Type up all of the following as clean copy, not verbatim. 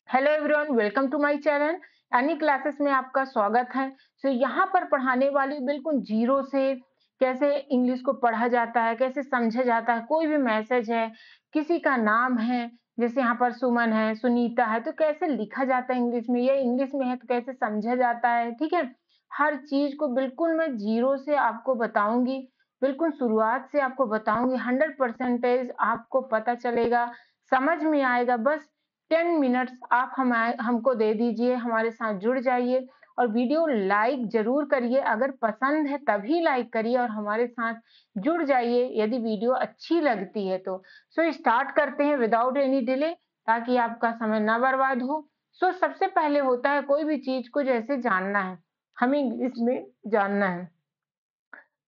Hello everyone, welcome to my channel. यानी classes में आपका स्वागत है। यहाँ पर पढ़ाने वाली बिल्कुल जीरो से कैसे इंग्लिश को पढ़ा जाता है, कैसे समझा जाता है। कोई भी मैसेज है, किसी का नाम है, जैसे यहाँ पर सुमन है, सुनीता है, तो कैसे लिखा जाता है इंग्लिश में, ये इंग्लिश में है तो कैसे समझा जाता है। ठीक है, हर चीज को बिल्कुल मैं जीरो से आपको बताऊंगी, बिल्कुल शुरुआत से आपको बताऊंगी। 100% आपको पता चलेगा, समझ में आएगा। बस 10 मिनट्स आप हमको दे दीजिए, हमारे साथ जुड़ जाइए और वीडियो लाइक ज़रूर करिए। अगर पसंद है तभी लाइक करिए और हमारे साथ जुड़ जाइए यदि वीडियो अच्छी लगती है तो। स्टार्ट करते हैं विदाउट एनी डिले, ताकि आपका समय ना बर्बाद हो। सबसे पहले होता है कोई भी चीज़ को जैसे जानना है, हमें इंग्लिश में जानना है।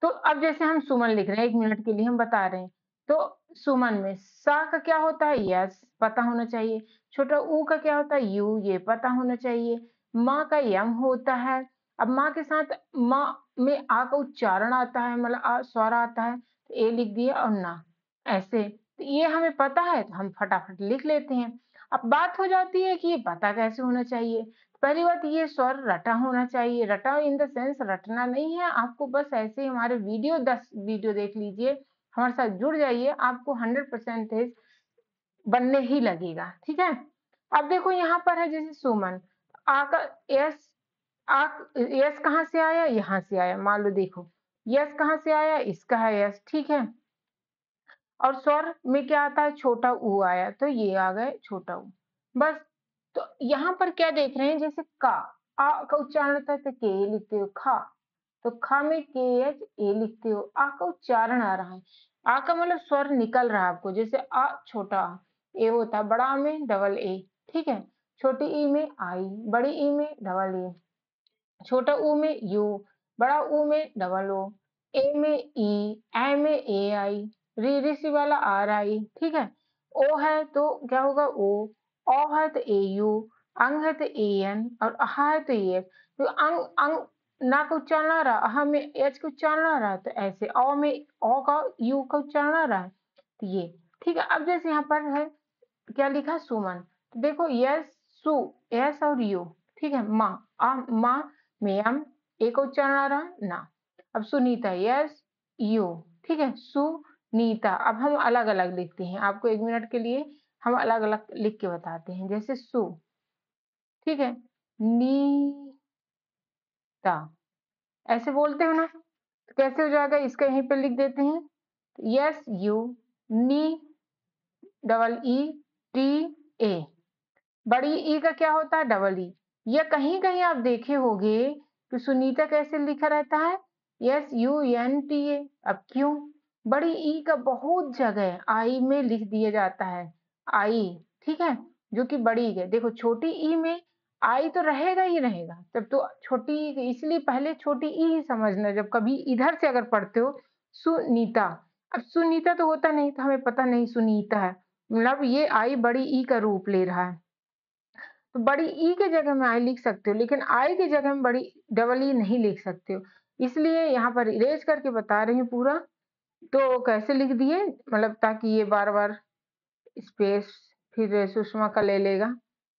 तो अब जैसे हम सुमन लिख रहे हैं, 1 मिनट के लिए हम बता रहे हैं। तो सुमन में सा का क्या होता है? यस, पता होना चाहिए। छोटा ऊ का क्या होता है? यू, ये पता होना चाहिए। माँ का यम होता है। अब माँ के साथ माँ में आ का उच्चारण आता है, मतलब आ स्वर आता है, तो ए लिख दिया और ना, ऐसे। तो ये हमें पता है तो हम फटाफट लिख लेते हैं। अब बात हो जाती है कि ये पता कैसे होना चाहिए। पहली बात, ये स्वर रटा होना चाहिए। रटा इन द सेंस रटना नहीं है आपको, बस ऐसे ही हमारे वीडियो 10 वीडियो देख लीजिए, हमारे साथ जुड़ जाइए, आपको 100% बनने ही लगेगा। ठीक है, अब देखो यहाँ पर है जैसे सुमन, आ का यस, आ यस कहाँ से आया? यहाँ से आया। मान लो देखो, यस कहाँ से आया? इसका है यस। ठीक है, और स्वर में क्या आता है? छोटा ऊ आया, तो ये आ गए छोटा ऊ। बस। तो यहाँ पर क्या देख रहे हैं, जैसे का, आ का उच्चारण होता है तो के लिखते हो। खा, तो खा में के एच ए लिखते हो। आ का उच्चारण आ रहा है, आ का मतलब स्वर निकल रहा है आपको। जैसे आ छोटा आ, ए होता है, बड़ा आ में डबल ए। ठीक है, छोटी ई में आई, बड़ी ई में डबल ए, छोटा ऊ में यू, बड़ा ऊ में डबल ओ, ए में ई, ए में ए आई, ऋषि वाला आर आई। ठीक है, ओ है तो क्या होगा? ओ, औ है तो ए यू, अंग है तो ए एन और अहा है तो ए एच। तो अंग अंग ना का उच्चारण आ रहा, अहा में एच का उच्चारण आ रहा है, तो ऐसे औ में औ का यू का उच्चारण आ रहा है, तो ये। ठीक है, अब जैसे यहाँ पर है क्या लिखा? सुमन। तो देखो यस, सु, एस और यू। ठीक है, माँ, माँ में हम ए का उच्चारण आ रहा है ना। अब सुनीता, यस यू। ठीक है, सुनीता। अब हम अलग अलग लिखते हैं, आपको 1 मिनट के लिए हम अलग अलग लिख के बताते हैं। जैसे सु, ठीक है, नीता, ऐसे बोलते हो ना, तो कैसे हो जाएगा? इसका यहीं पे लिख देते हैं, S U, N, double E, T, A. बड़ी ई का क्या होता है? Double E. या कहीं कहीं आप देखे होंगे कि सुनीता कैसे लिखा रहता है? S U N T A. अब क्यों? बड़ी ई का बहुत जगह आई में लिख दिया जाता है, आई। ठीक है, जो कि बड़ी ई है। देखो छोटी ई में आई तो रहेगा ही रहेगा, तब तो छोटी ई, इसलिए पहले छोटी ई ही समझना जब कभी इधर से अगर पढ़ते हो। सुनीता, अब सुनीता तो होता नहीं, तो हमें पता नहीं सुनीता है, मतलब ये आई बड़ी ई का रूप ले रहा है। तो बड़ी ई के जगह में आई लिख सकते हो, लेकिन आई की जगह में बड़ी डबल ई नहीं लिख सकते हो। इसलिए यहाँ पर इरेज करके बता रही हूँ पूरा। तो कैसे लिख दिए, मतलब ताकि ये बार बार स्पेस फिर सुषमा का ले लेगा।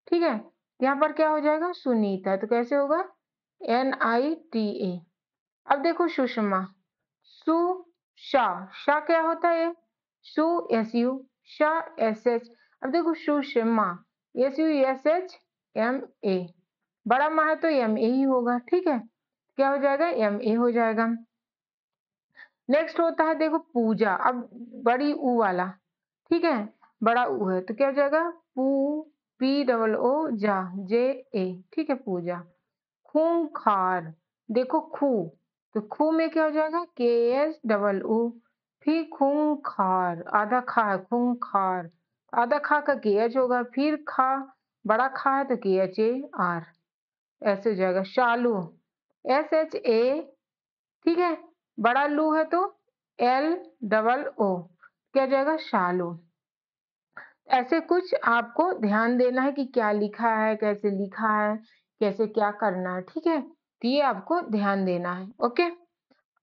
ठीक है, यहाँ पर क्या हो जाएगा? सुनीता, तो कैसे होगा? N I T A. अब देखो सुषमा, सु, शा, शा क्या होता है? सु, एस यू, शा, एस एच। अब देखो Sushma, S U S H M A, बड़ा माँ है तो एम ए ही होगा। ठीक है, क्या हो जाएगा? एम ए हो जाएगा। नेक्स्ट होता है देखो पूजा, अब बड़ी ऊ वाला। ठीक है, बड़ा ऊ है तो क्या हो जाएगा? पू, पी डबल ओ जा, जे ए। ठीक है, पूजा। खूंखार, देखो खू, तो खू में क्या हो जाएगा? के एस डबल ऊ, फिर खूंखार, आधा खा है खूंखार, आधा खा का के एच होगा, फिर खा, बड़ा खा है तो के एच ए आर, ऐसे हो जाएगा। शालू, एस एच ए। ठीक है, बड़ा लू है तो एल डबल ओ, क्या हो जाएगा? शालू। ऐसे कुछ आपको ध्यान देना है कि क्या लिखा है, कैसे लिखा है, कैसे क्या करना है। ठीक है, तो ये आपको ध्यान देना है। ओके,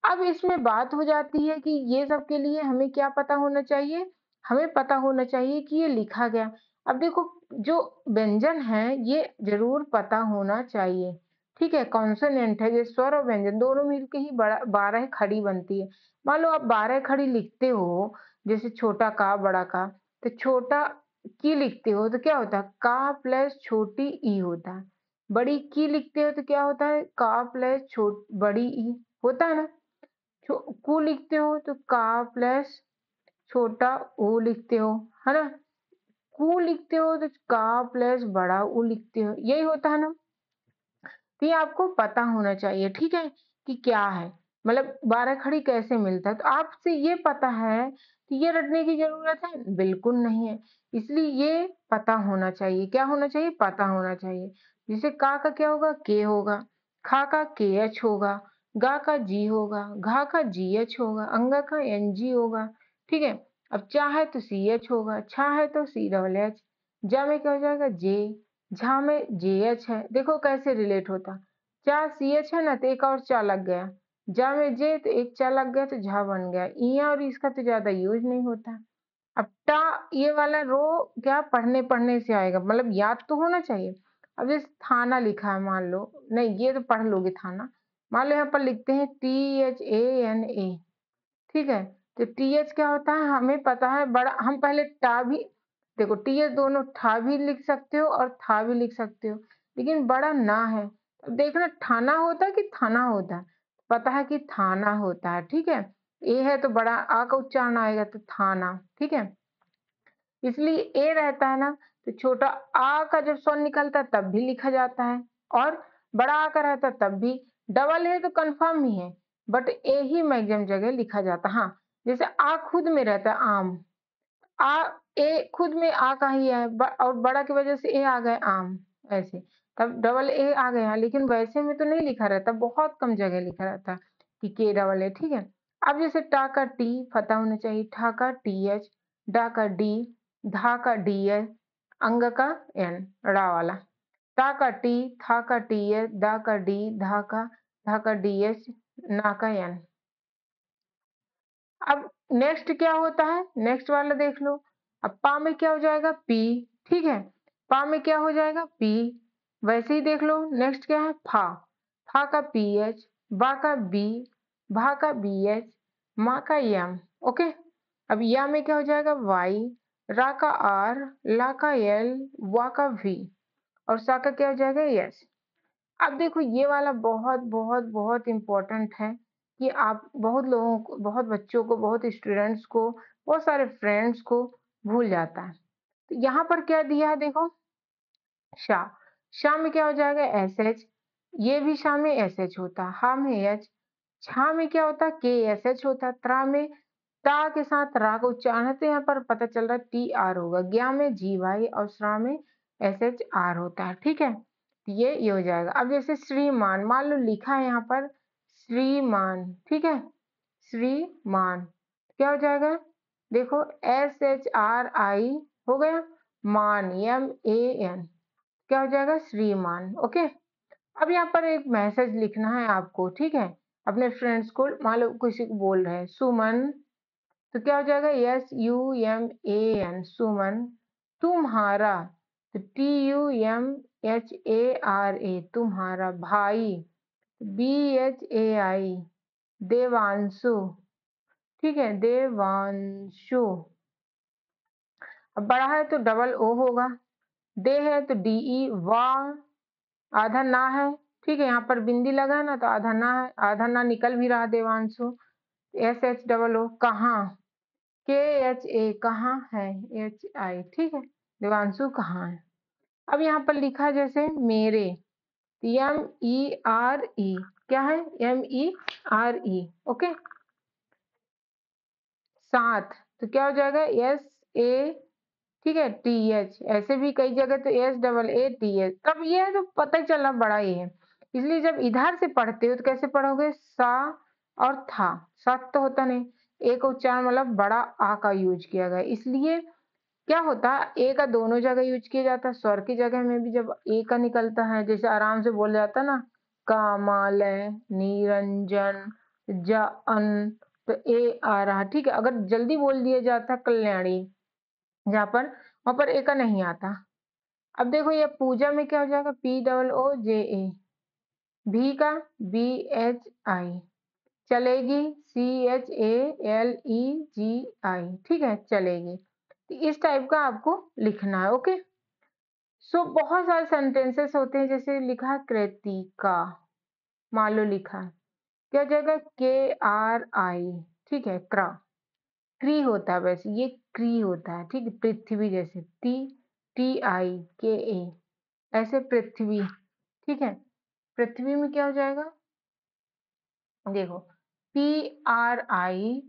अब इसमें बात हो जाती है कि ये सब के लिए हमें क्या पता होना चाहिए? हमें पता होना चाहिए कि ये लिखा गया। अब देखो जो व्यंजन है ये ज़रूर पता होना चाहिए, ठीक है? कॉन्सोनेंट है, ये स्वर और व्यंजन दोनों मिलके ही बड़ा 12 खड़ी बनती है। मान लो आप 12 खड़ी लिखते हो, जैसे छोटा का, बड़ा का, तो छोटा की लिखते हो तो क्या होता है? का प्लस छोटी ई होता है। बड़ी की लिखते हो तो क्या होता है? का प्लस बड़ी ई होता है ना? छो कु लिखते हो तो का प्लस छोटा ऊ लिखते हो, है ना? कु लिखते हो तो का प्लस बड़ा ऊ लिखते हो, यही होता है ना? तो ये आपको पता होना चाहिए, ठीक है? कि क्या है, मतलब 12 खड़ी कैसे मिलता है? तो आपसे ये पता है कि ये रटने की ज़रूरत है? बिल्कुल नहीं है। इसलिए ये पता होना चाहिए, क्या होना चाहिए? पता होना चाहिए। जैसे का क्या होगा? के होगा, खा का केएच होगा, गा का जी होगा, घा का जीएच होगा, अंगा का एनजी होगा, ठीक है? अब चा है तो सीएच होगा, छा है तो सी डबल एच, जा में क्या हो जाएगा? जे, झा में जेएच है, देखो कैसे रिलेट होता। चा सीएच है ना तो एक और चा लग गया, जा में जे तो एक चा लग गया तो झा बन गया। इया और इसका तो ज्यादा यूज नहीं होता। अब टा ये वाला रो क्या पढ़ने पढ़ने से आएगा, मतलब याद तो होना चाहिए। अब जैसे थाना लिखा है, मान लो, नहीं ये तो पढ़ लोगे थाना। मान लो यहाँ पर लिखते हैं THANA, ठीक है? तो टीएच क्या होता है हमें पता है, बड़ा हम पहले टा भी, देखो टीएच दोनों ठा भी लिख सकते हो और था भी लिख सकते हो, लेकिन बड़ा ना है। अब देखना ठाना होता है कि थाना होता है, पता है कि थाना होता है, ठीक है? ए है तो बड़ा आ का उच्चारण आएगा तो थाना, ठीक है? इसलिए ए रहता है ना, तो छोटा आ का जब स्वर निकलता है तब भी लिखा जाता है, और बड़ा आ का रहता है तब भी। डबल है तो कंफर्म ही है, बट ए ही मैक्सिमम जगह लिखा जाता है। हाँ, जैसे आ खुद में रहता है आम, आ ए खुद में आ का ही है, और बड़ा की वजह से ए आ गए आम, ऐसे तब डबल ए आ गया, लेकिन वैसे में तो नहीं लिखा रहता, बहुत कम जगह लिखा रहता है कि के डबल ए, ठीक है? अब जैसे टा का टी पता होना चाहिए, ठा का टी एच, डा का डी, धा का डी एच, अंग का एन, ड़ा वाला, टा का टी, था का टी एच, दा का डी, धा का डी एच, ना का एन। अब नेक्स्ट क्या होता है? नेक्स्ट वाला देख लो। अब पा में क्या हो जाएगा? पी, ठीक है? पा में क्या हो जाएगा? पी। वैसे ही देख लो, नेक्स्ट क्या है? फा, फा का पी एच, बा का बी, भा का बी एच, मा का यम, ओके? अब या में क्या हो जाएगा? वाई, रा का आर, ला का एल, वा का वी, और सा का क्या हो जाएगा? यस। अब देखो ये वाला बहुत बहुत बहुत इम्पोर्टेंट है कि आप बहुत लोगों को, बहुत बच्चों को, बहुत स्टूडेंट्स को, बहुत सारे फ्रेंड्स को भूल जाता है। तो यहाँ पर क्या दिया है देखो, शा, शा में क्या हो जाएगा? एस एच, ये भी शा में एस एच होता है, हा में एच, छा में क्या होता है? के एस एच होता है, त्रा में ता के साथ रा का उच्चारण है, तो यहाँ पर पता चल रहा है टी आर होगा, ज्ञा में जी वाई, और श्रा में एस एच आर होता है, ठीक है? तो ये हो जाएगा। अब जैसे श्रीमान, मान लो लिखा है यहाँ पर श्रीमान, ठीक है? श्रीमान क्या हो जाएगा? देखो एस एच आर आई हो गया, मान एम ए एन, क्या हो जाएगा? श्रीमान, ओके? अब यहाँ पर एक मैसेज लिखना है आपको, ठीक है? अपने फ्रेंड्स को, मान लो किसी को बोल रहे हैं सुमन, तो क्या हो जाएगा? SUMAN, सुमन। तुम्हारा, तो TUMHARA, तुम्हारा। भाई, BHAI, देवांशु, ठीक है? देवांशु। अब बड़ा है तो डबल ओ होगा, दे है तो DE, वाह, आधा ना है, ठीक है? यहाँ पर बिंदी लगा है ना, तो आधा ना है, आधा ना निकल भी रहा, देवांशु। SH डबल ओ, कहाँ? KHA, कहाँ है? HI, ठीक है? देवांशु कहाँ है? अब यहाँ पर लिखा है जैसे मेरे, MERE, क्या है? MERE, okay? साथ, तो क्या हो जाएगा? SA, ठीक है? TH, ऐसे भी कई जगह तो SAATH, तब ये है तो पता ही चला बड़ा ये है। इसलिए जब इधर से पढ़ते हो तो कैसे पढ़ोगे? सा और था, सत तो होता नहीं, एक उच्चारण मतलब बड़ा आ का यूज किया गया, इसलिए क्या होता है? ए का दोनों जगह यूज किया जाता है, स्वर की जगह में भी जब ए का निकलता है, जैसे आराम से बोल जाता है ना, कामालय, निरंजन, जन, तो ए आ रहा, ठीक है? अगर जल्दी बोल दिया जाता कल्याणी, जहाँ पर वहां पर ए का नहीं आता, अब देखो ये पूजा में क्या हो जाएगा, POOJA, भी का BHI, चलेगी CHALEGI, ठीक है, चलेगी। तो इस टाइप का आपको लिखना है, ओके। सो बहुत सारे सेंटेंसेस होते हैं, जैसे लिखा है कृतिका, मान लो लिखा है, क्या जगह KRI, ठीक है, क्री होता है, वैसे ये क्री होता है, ठीक है, पृथ्वी जैसे TIKA, ऐसे पृथ्वी, ठीक है। पृथ्वी में क्या हो जाएगा, देखो PRI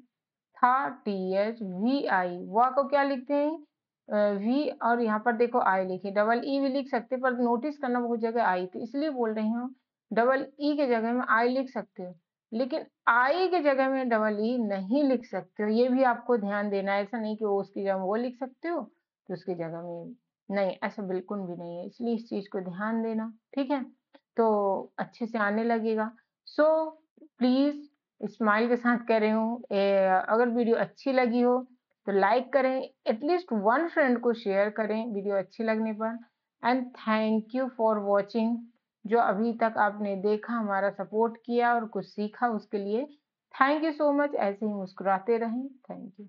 था, THVI, वा को क्या लिखते हैं, वी, और यहाँ पर देखो आई लिखे, डबल ई भी लिख सकते, पर नोटिस करना बहुत जगह आई, तो इसलिए बोल रही हूँ डबल ई के जगह में आई लिख सकते हो, लेकिन आई के जगह में डबल ई नहीं लिख सकते हो, ये भी आपको ध्यान देना है। ऐसा नहीं कि वो उसकी जगह वो लिख सकते हो तो उसकी जगह में नहीं, ऐसा बिल्कुल भी नहीं है, इसलिए इस चीज को ध्यान देना, ठीक है, तो अच्छे से आने लगेगा। सो प्लीज स्माइल के साथ कह रही हूँ, अगर वीडियो अच्छी लगी हो तो लाइक करें, एटलीस्ट वन फ्रेंड को शेयर करें वीडियो अच्छी लगने पर। And thank you for watching, जो अभी तक आपने देखा, हमारा सपोर्ट किया और कुछ सीखा, उसके लिए थैंक यू सो मच। ऐसे ही मुस्कुराते रहें। Thank you.